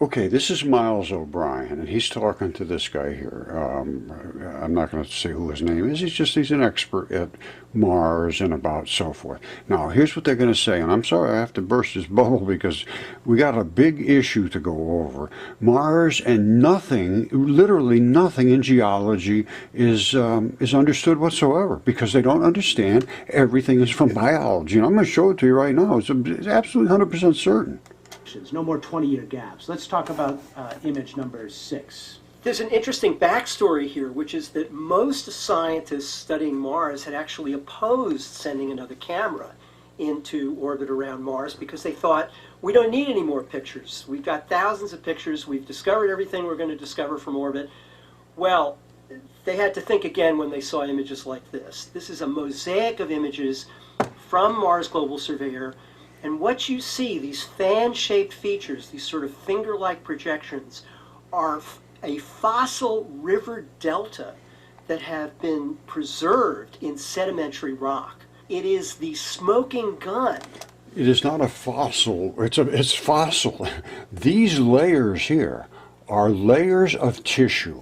Okay, this is Miles O'Brien, and he's talking to this guy here. I'm not going to say who his name is. He's an expert at Mars and about so forth. Now, here's what they're going to say, and I'm sorry I have to burst this bubble because we got a big issue to go over. Mars and nothing, literally nothing in geology is understood whatsoever because they don't understand everything is from biology. And I'm going to show it to you right now. It's absolutely 100% certain. No more 20-year gaps. Let's talk about image number 6. There's an interesting backstory here, which is that most scientists studying Mars had actually opposed sending another camera into orbit around Mars because they thought, we don't need any more pictures. We've got thousands of pictures. We've discovered everything we're going to discover from orbit. Well, they had to think again when they saw images like this. This is a mosaic of images from Mars Global Surveyor. And what you see, these fan-shaped features, these sort of finger-like projections, are a fossil river delta that have been preserved in sedimentary rock. It is the smoking gun. It is not a fossil, it's fossil. These layers here are layers of tissue.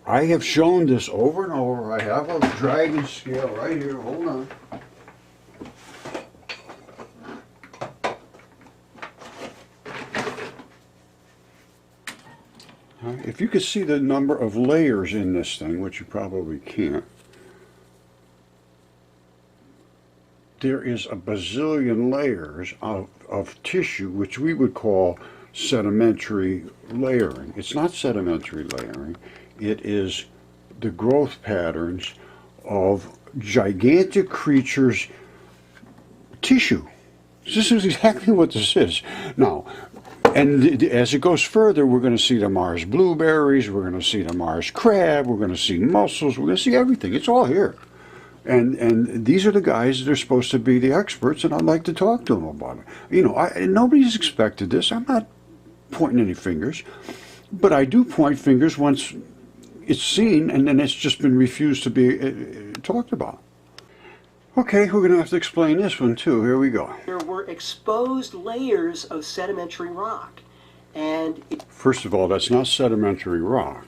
I have shown this over and over. I have a dragon scale right here, hold on. If you could see the number of layers in this thing, which you probably can't, there is a bazillion layers of tissue, which we would call sedimentary layering. It's not sedimentary layering. It is the growth patterns of gigantic creatures' tissue. This is exactly what this is. Now, and as it goes further, we're going to see the Mars blueberries, we're going to see the Mars crab, we're going to see mussels, we're going to see everything. It's all here. And these are the guys that are supposed to be the experts, and I'd like to talk to them about it. You know, nobody's expected this. I'm not pointing any fingers, but I do point fingers once it's seen, and then it's just been refused to be talked about. Okay, we're going to have to explain this one too. Here we go. There were exposed layers of sedimentary rock. And first of all, that's not sedimentary rock.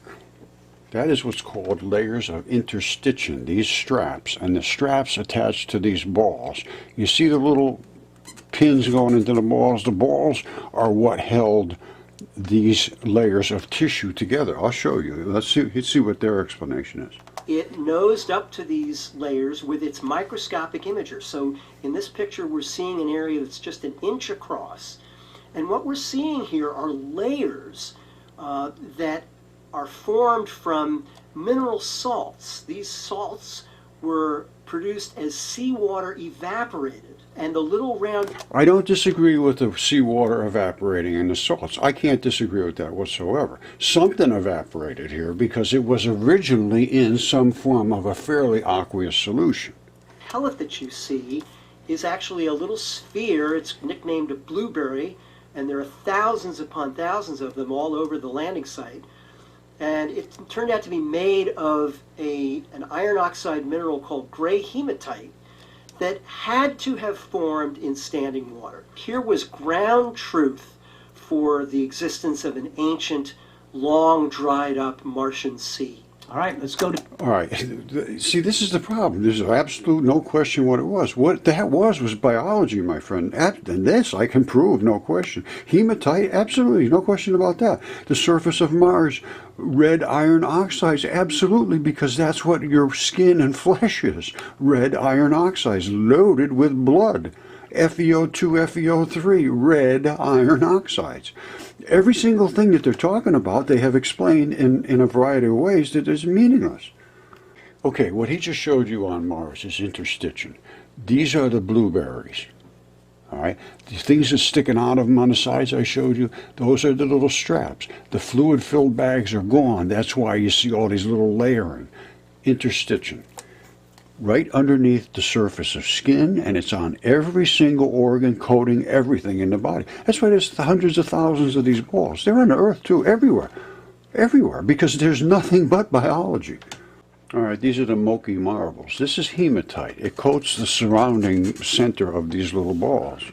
That is what's called layers of interstitium, these straps. And the straps attached to these balls. You see the little pins going into the balls? The balls are what held these layers of tissue together. I'll show you. Let's see what their explanation is. It nosed up to these layers with its microscopic imager. So in this picture we're seeing an area that's just an inch across. And what we're seeing here are layers that are formed from mineral salts. These salts were produced as seawater evaporated. And the little round... I don't disagree with the seawater evaporating and the salts. I can't disagree with that whatsoever. Something evaporated here because it was originally in some form of a fairly aqueous solution. Pellet that you see is actually a little sphere. It's nicknamed a blueberry, and there are thousands upon thousands of them all over the landing site. And it turned out to be made of an iron oxide mineral called gray hematite that had to have formed in standing water. Here was ground truth for the existence of an ancient, long dried up Martian sea. All right, let's go to... All right, see, this is the problem. There's absolute no question what it was. What that was biology, my friend. And this I can prove, no question. Hematite, absolutely, no question about that. The surface of Mars, red iron oxides, absolutely, because that's what your skin and flesh is. Red iron oxides loaded with blood. FeO2, FeO3, red iron oxides. Every single thing that they're talking about, they have explained in a variety of ways that is meaningless. Okay, what he just showed you on Mars is interstitium. These are the blueberries. All right, the things that are sticking out of them on the sides I showed you, those are the little straps. The fluid-filled bags are gone. That's why you see all these little layering. Interstitium. Right underneath the surface of skin, and it's on every single organ, coating everything in the body. That's why there's hundreds of thousands of these balls. They're on the Earth too, everywhere. Everywhere, because there's nothing but biology. All right, these are the Moki marbles. This is hematite. It coats the surrounding center of these little balls.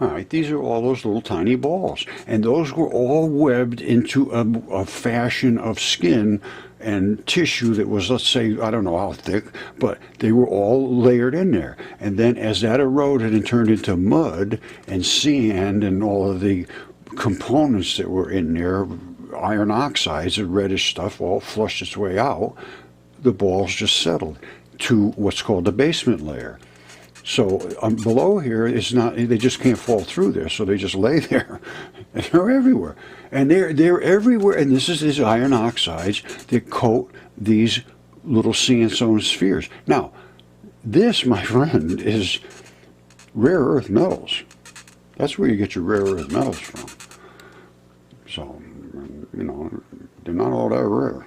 All right, these are all those little tiny balls, and those were all webbed into a fashion of skin and tissue that was, let's say, I don't know how thick, but they were all layered in there. And then as that eroded and turned into mud and sand and all of the components that were in there, iron oxides, the reddish stuff, all flushed its way out, the balls just settled to what's called the basement layer. So below here is not, they just can't fall through there, so they just lay there. And they're everywhere. And they're everywhere, and this is these iron oxides that coat these little sandstone spheres. Now, this, my friend, is rare earth metals. That's where you get your rare earth metals from. So, you know, they're not all that rare.